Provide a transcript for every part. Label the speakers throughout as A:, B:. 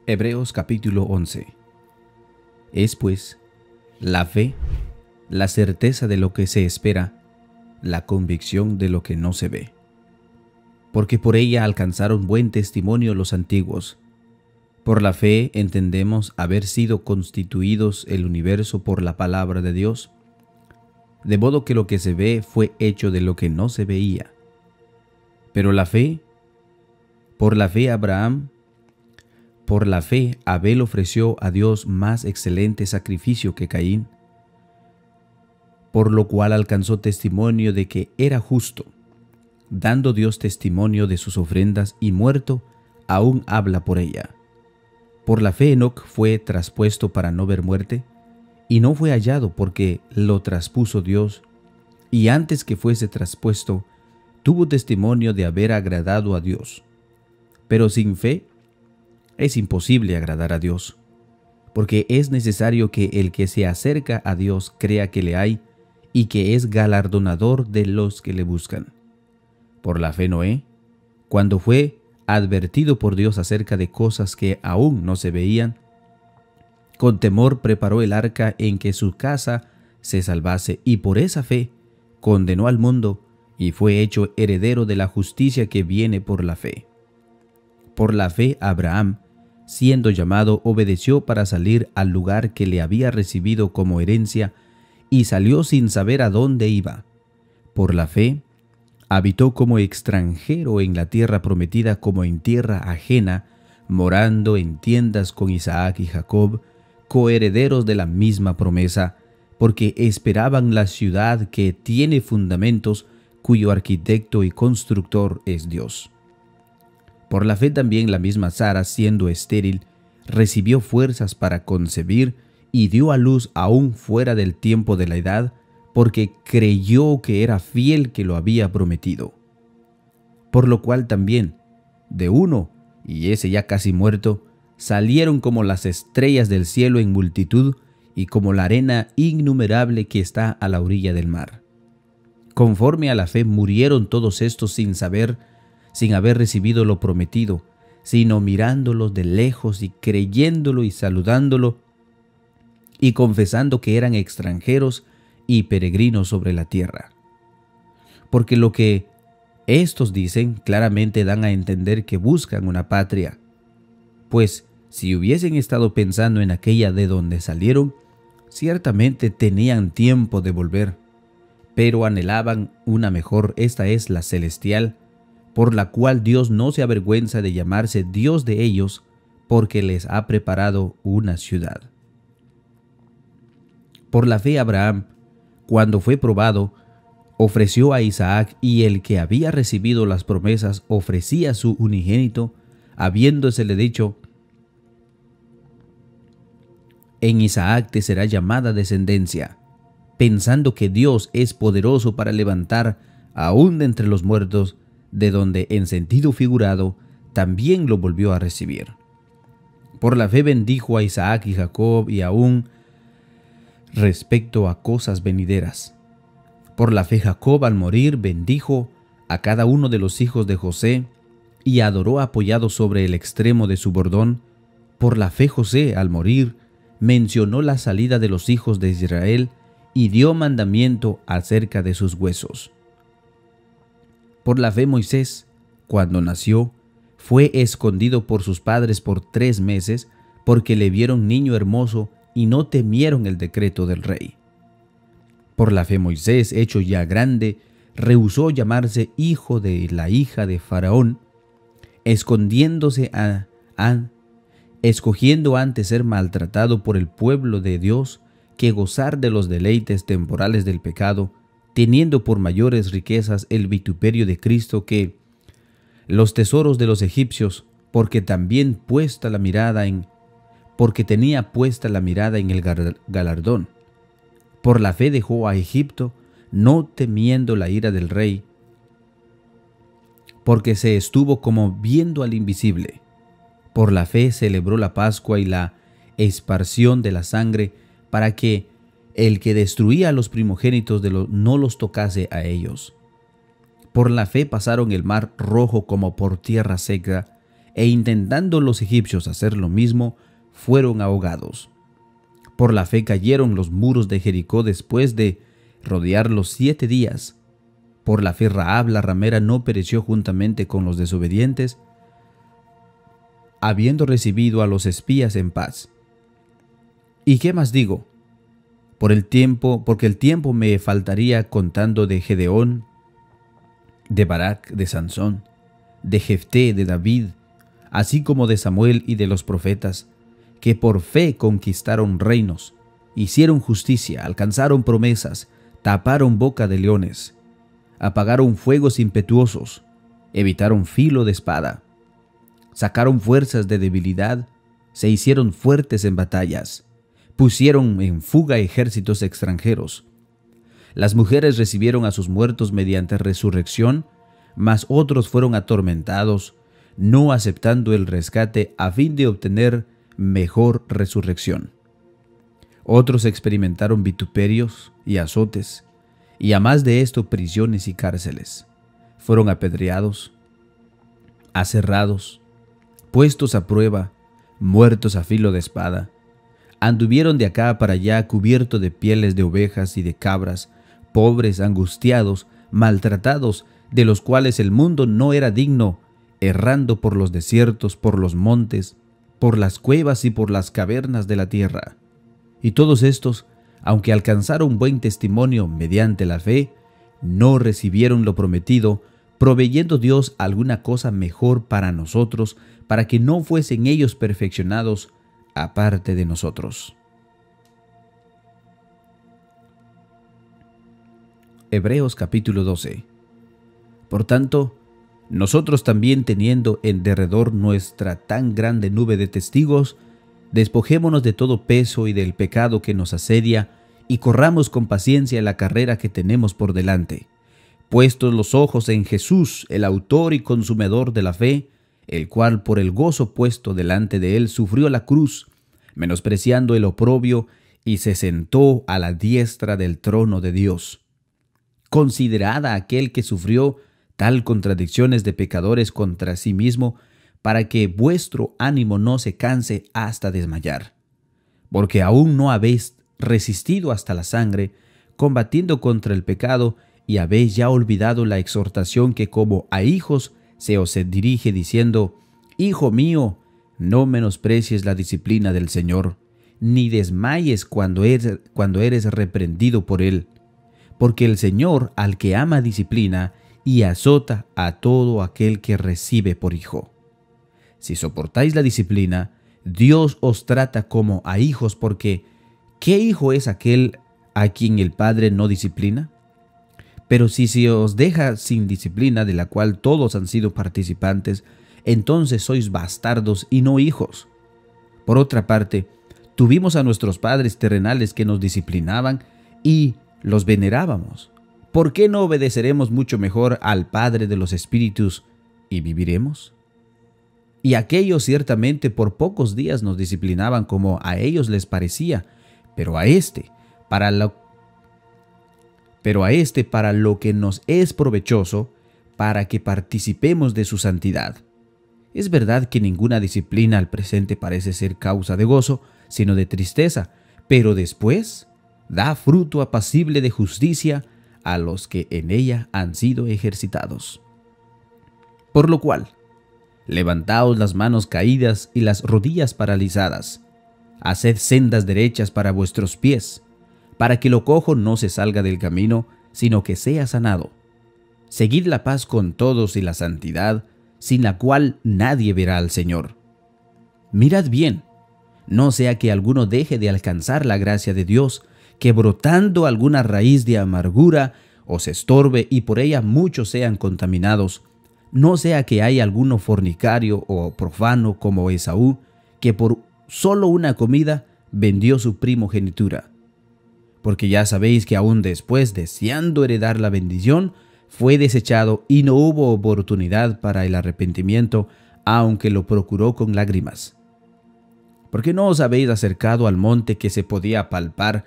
A: Hebreos capítulo 11. Es pues la fe, la certeza de lo que se espera, la convicción de lo que no se ve. Porque por ella alcanzaron buen testimonio los antiguos. Por la fe entendemos haber sido constituidos el universo por la palabra de Dios, de modo que lo que se ve fue hecho de lo que no se veía. Pero por la fe Abel ofreció a Dios más excelente sacrificio que Caín, por lo cual alcanzó testimonio de que era justo, dando Dios testimonio de sus ofrendas, y muerto aún habla por ella. Por la fe Enoc fue traspuesto para no ver muerte, y no fue hallado porque lo traspuso Dios, y antes que fuese traspuesto, tuvo testimonio de haber agradado a Dios. Pero sin fe es imposible agradar a Dios, porque es necesario que el que se acerca a Dios crea que le hay y que es galardonador de los que le buscan. Por la fe Noé, cuando fue advertido por Dios acerca de cosas que aún no se veían, con temor preparó el arca en que su casa se salvase, y por esa fe condenó al mundo y fue hecho heredero de la justicia que viene por la fe. Por la fe Abraham, siendo llamado, obedeció para salir al lugar que le había recibido como herencia, y salió sin saber a dónde iba. Por la fe habitó como extranjero en la tierra prometida, como en tierra ajena, morando en tiendas con Isaac y Jacob, coherederos de la misma promesa, porque esperaban la ciudad que tiene fundamentos, cuyo arquitecto y constructor es Dios. Por la fe también la misma Sara, siendo estéril, recibió fuerzas para concebir y dio a luz aún fuera del tiempo de la edad, porque creyó que era fiel que lo había prometido. Por lo cual también, de uno, y ese ya casi muerto, salieron como las estrellas del cielo en multitud y como la arena innumerable que está a la orilla del mar. Conforme a la fe murieron todos estos sin haber recibido lo prometido, sino mirándolos de lejos y creyéndolo y saludándolo y confesando que eran extranjeros y peregrinos sobre la tierra. Porque lo que estos dicen claramente dan a entender que buscan una patria, pues si hubiesen estado pensando en aquella de donde salieron, ciertamente tenían tiempo de volver, pero anhelaban una mejor, esta es la celestial, por la cual Dios no se avergüenza de llamarse Dios de ellos, porque les ha preparado una ciudad. Por la fe Abraham, cuando fue probado, ofreció a Isaac, y el que había recibido las promesas ofrecía su unigénito, habiéndosele dicho: en Isaac te será llamada descendencia, pensando que Dios es poderoso para levantar aún de entre los muertos, de donde en sentido figurado también lo volvió a recibir. Por la fe bendijo a Isaac y Jacob, y aún respecto a cosas venideras. Por la fe Jacob al morir bendijo a cada uno de los hijos de José, y adoró apoyado sobre el extremo de su bordón. Por la fe José al morir mencionó la salida de los hijos de Israel, y dio mandamiento acerca de sus huesos. Por la fe Moisés, cuando nació, fue escondido por sus padres por 3 meses, porque le vieron niño hermoso y no temieron el decreto del rey. Por la fe Moisés, hecho ya grande, rehusó llamarse hijo de la hija de Faraón, escogiendo antes ser maltratado por el pueblo de Dios que gozar de los deleites temporales del pecado, teniendo por mayores riquezas el vituperio de Cristo que los tesoros de los egipcios, porque tenía puesta la mirada en el galardón. Por la fe dejó a Egipto, no temiendo la ira del rey, porque se estuvo como viendo al invisible. Por la fe celebró la Pascua y la esparción de la sangre, para que el que destruía a los primogénitos no los tocase a ellos. Por la fe pasaron el mar Rojo como por tierra seca, e intentando los egipcios hacer lo mismo, fueron ahogados. Por la fe cayeron los muros de Jericó después de rodearlos 7 días. Por la fe Rahab la ramera no pereció juntamente con los desobedientes, habiendo recibido a los espías en paz. ¿Y qué más digo? Porque el tiempo me faltaría contando de Gedeón, de Barak, de Sansón, de Jefté, de David, así como de Samuel y de los profetas, que por fe conquistaron reinos, hicieron justicia, alcanzaron promesas, taparon boca de leones, apagaron fuegos impetuosos, evitaron filo de espada, sacaron fuerzas de debilidad, se hicieron fuertes en batallas, pusieron en fuga ejércitos extranjeros. Las mujeres recibieron a sus muertos mediante resurrección, mas otros fueron atormentados, no aceptando el rescate a fin de obtener mejor resurrección. Otros experimentaron vituperios y azotes, y a más de esto prisiones y cárceles. Fueron apedreados, aserrados, puestos a prueba, muertos a filo de espada. Anduvieron de acá para allá cubiertos de pieles de ovejas y de cabras, pobres, angustiados, maltratados, de los cuales el mundo no era digno, errando por los desiertos, por los montes, por las cuevas y por las cavernas de la tierra. Y todos estos, aunque alcanzaron buen testimonio mediante la fe, no recibieron lo prometido, proveyendo Dios alguna cosa mejor para nosotros, para que no fuesen ellos perfeccionados aparte de nosotros. Hebreos capítulo 12. Por tanto, nosotros también, teniendo en derredor nuestra tan grande nube de testigos, despojémonos de todo peso y del pecado que nos asedia, y corramos con paciencia la carrera que tenemos por delante, puestos los ojos en Jesús, el autor y consumidor de la fe, el cual por el gozo puesto delante de él sufrió la cruz, menospreciando el oprobio, y se sentó a la diestra del trono de Dios. Considerad a aquel que sufrió tal contradicciones de pecadores contra sí mismo, para que vuestro ánimo no se canse hasta desmayar. Porque aún no habéis resistido hasta la sangre, combatiendo contra el pecado, y habéis ya olvidado la exhortación que como a hijos se os dirige, diciendo: Hijo mío, no menosprecies la disciplina del Señor, ni desmayes cuando eres reprendido por Él. Porque el Señor al que ama disciplina, y azota a todo aquel que recibe por hijo. Si soportáis la disciplina, Dios os trata como a hijos, porque ¿qué hijo es aquel a quien el Padre no disciplina? Pero si se os deja sin disciplina, de la cual todos han sido participantes, entonces sois bastardos y no hijos. Por otra parte, tuvimos a nuestros padres terrenales que nos disciplinaban y los venerábamos. ¿Por qué no obedeceremos mucho mejor al Padre de los Espíritus y viviremos? Y aquellos ciertamente por pocos días nos disciplinaban como a ellos les parecía, pero a este para lo que nos es provechoso, para que participemos de su santidad. Es verdad que ninguna disciplina al presente parece ser causa de gozo, sino de tristeza, pero después da fruto apacible de justicia a los que en ella han sido ejercitados. Por lo cual, levantaos las manos caídas y las rodillas paralizadas, haced sendas derechas para vuestros pies, para que lo cojo no se salga del camino, sino que sea sanado. Seguid la paz con todos y la santidad, sin la cual nadie verá al Señor. Mirad bien, no sea que alguno deje de alcanzar la gracia de Dios, que brotando alguna raíz de amargura os estorbe y por ella muchos sean contaminados. No sea que haya alguno fornicario o profano como Esaú, que por solo una comida vendió su primogenitura. Porque ya sabéis que aún después, deseando heredar la bendición, fue desechado y no hubo oportunidad para el arrepentimiento, aunque lo procuró con lágrimas. Porque no os habéis acercado al monte que se podía palpar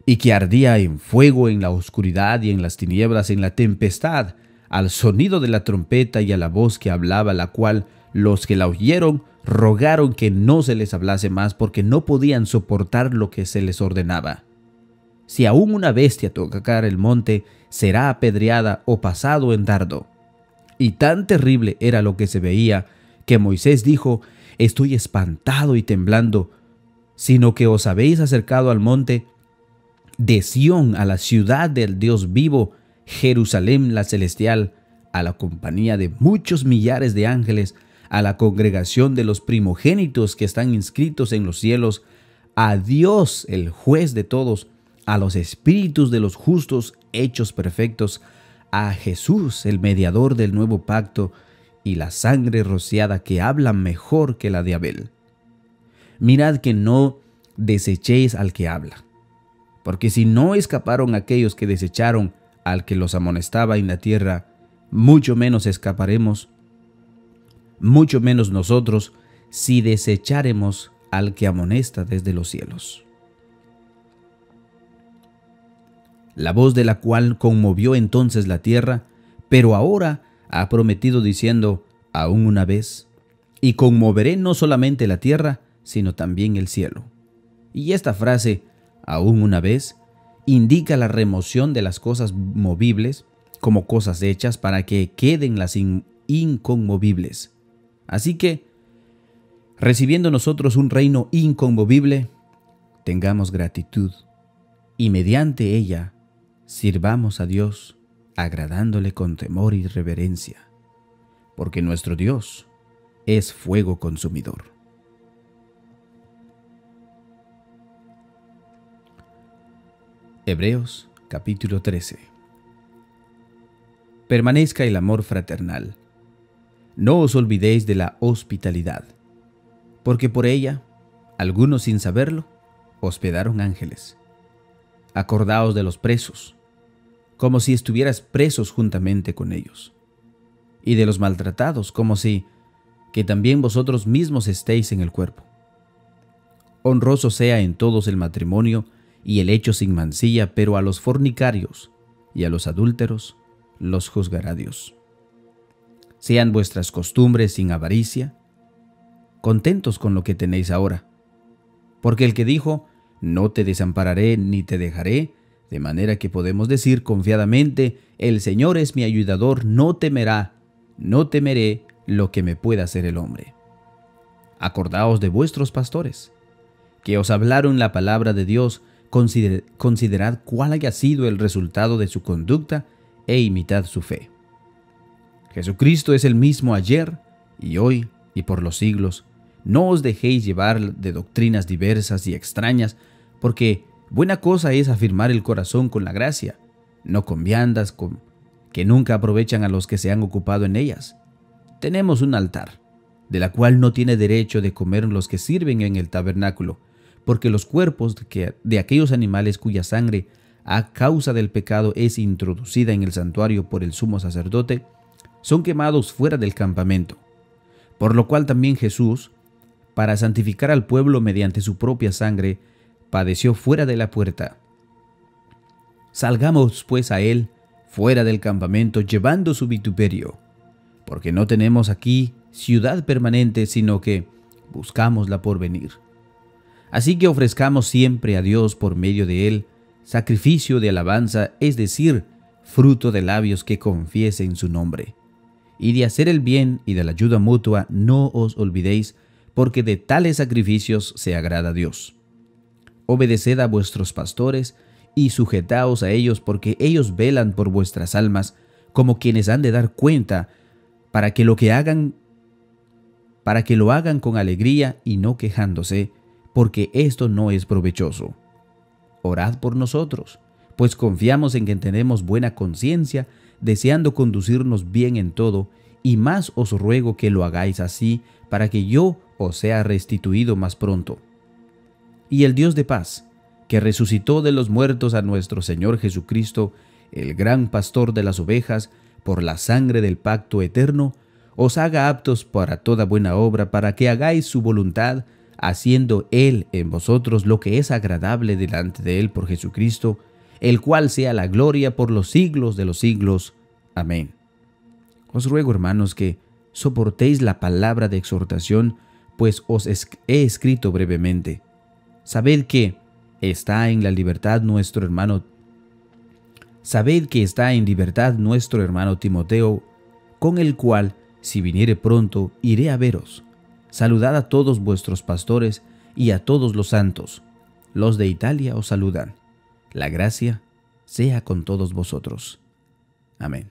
A: y que ardía en fuego en la oscuridad y en las tinieblas, en la tempestad, al sonido de la trompeta y a la voz que hablaba, la cual los que la oyeron rogaron que no se les hablase más porque no podían soportar lo que se les ordenaba. Si aún una bestia tocara el monte, será apedreada o pasado en dardo. Y tan terrible era lo que se veía, que Moisés dijo: estoy espantado y temblando, sino que os habéis acercado al monte de Sión, a la ciudad del Dios vivo, Jerusalén la celestial, a la compañía de muchos millares de ángeles, a la congregación de los primogénitos que están inscritos en los cielos, a Dios el juez de todos, a los espíritus de los justos hechos perfectos, a Jesús el mediador del nuevo pacto, y la sangre rociada que habla mejor que la de Abel. Mirad que no desechéis al que habla, porque si no escaparon aquellos que desecharon al que los amonestaba en la tierra, mucho menos escaparemos, mucho menos nosotros, si desecharemos al que amonesta desde los cielos. La voz de la cual conmovió entonces la tierra, pero ahora ha prometido diciendo: aún una vez, y conmoveré no solamente la tierra, sino también el cielo. Y esta frase, aún una vez, indica la remoción de las cosas movibles como cosas hechas para que queden las inconmovibles. Así que, recibiendo nosotros un reino inconmovible, tengamos gratitud y mediante ella sirvamos a Dios, agradándole con temor y reverencia, porque nuestro Dios es fuego consumidor. Hebreos capítulo 13. Permanezca el amor fraternal. No os olvidéis de la hospitalidad, porque por ella, algunos sin saberlo, hospedaron ángeles. Acordaos de los presos, como si estuvieras presos juntamente con ellos, y de los maltratados, como si que también vosotros mismos estéis en el cuerpo. Honroso sea en todos el matrimonio y el hecho sin mancilla, pero a los fornicarios y a los adúlteros los juzgará Dios. Sean vuestras costumbres sin avaricia, contentos con lo que tenéis ahora, porque el que dijo: no te desampararé ni te dejaré, de manera que podemos decir confiadamente: el Señor es mi ayudador, no temeré lo que me pueda hacer el hombre. Acordaos de vuestros pastores, que os hablaron la palabra de Dios. Considerad cuál haya sido el resultado de su conducta e imitad su fe. Jesucristo es el mismo ayer y hoy y por los siglos. No os dejéis llevar de doctrinas diversas y extrañas, porque buena cosa es afirmar el corazón con la gracia, no con viandas que nunca aprovechan a los que se han ocupado en ellas. Tenemos un altar, de la cual no tiene derecho de comer los que sirven en el tabernáculo, porque los cuerpos de aquellos animales cuya sangre a causa del pecado es introducida en el santuario por el sumo sacerdote, son quemados fuera del campamento. Por lo cual también Jesús, para santificar al pueblo mediante su propia sangre, padeció fuera de la puerta. Salgamos pues a él fuera del campamento, llevando su vituperio, porque no tenemos aquí ciudad permanente, sino que buscamos la por venir. Así que ofrezcamos siempre a Dios por medio de él sacrificio de alabanza, es decir, fruto de labios que confiesen su nombre. Y de hacer el bien y de la ayuda mutua no os olvidéis, porque de tales sacrificios se agrada a Dios. Obedeced a vuestros pastores y sujetaos a ellos, porque ellos velan por vuestras almas, como quienes han de dar cuenta, para que lo hagan con alegría y no quejándose, porque esto no es provechoso. Orad por nosotros, pues confiamos en que tenemos buena conciencia, deseando conducirnos bien en todo, y más os ruego que lo hagáis así, para que yo os sea restituido más pronto. Y el Dios de paz, que resucitó de los muertos a nuestro Señor Jesucristo, el gran pastor de las ovejas, por la sangre del pacto eterno, os haga aptos para toda buena obra, para que hagáis su voluntad, haciendo Él en vosotros lo que es agradable delante de Él por Jesucristo, el cual sea la gloria por los siglos de los siglos. Amén. Os ruego, hermanos, que soportéis la palabra de exhortación, pues os he escrito brevemente. Sabed que está en libertad nuestro hermano Timoteo, con el cual, si viniere pronto, iré a veros. Saludad a todos vuestros pastores y a todos los santos. Los de Italia os saludan. La gracia sea con todos vosotros. Amén.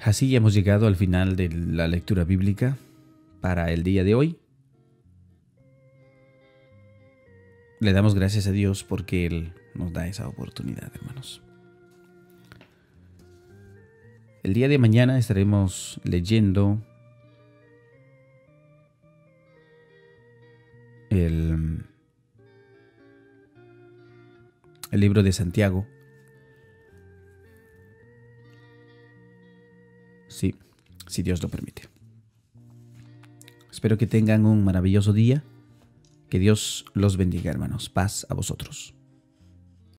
A: Así ya hemos llegado al final de la lectura bíblica para el día de hoy. Le damos gracias a Dios porque Él nos da esa oportunidad, hermanos. El día de mañana estaremos leyendo el libro de Santiago. Sí, si Dios lo permite. Espero que tengan un maravilloso día. Que Dios los bendiga, hermanos. Paz a vosotros.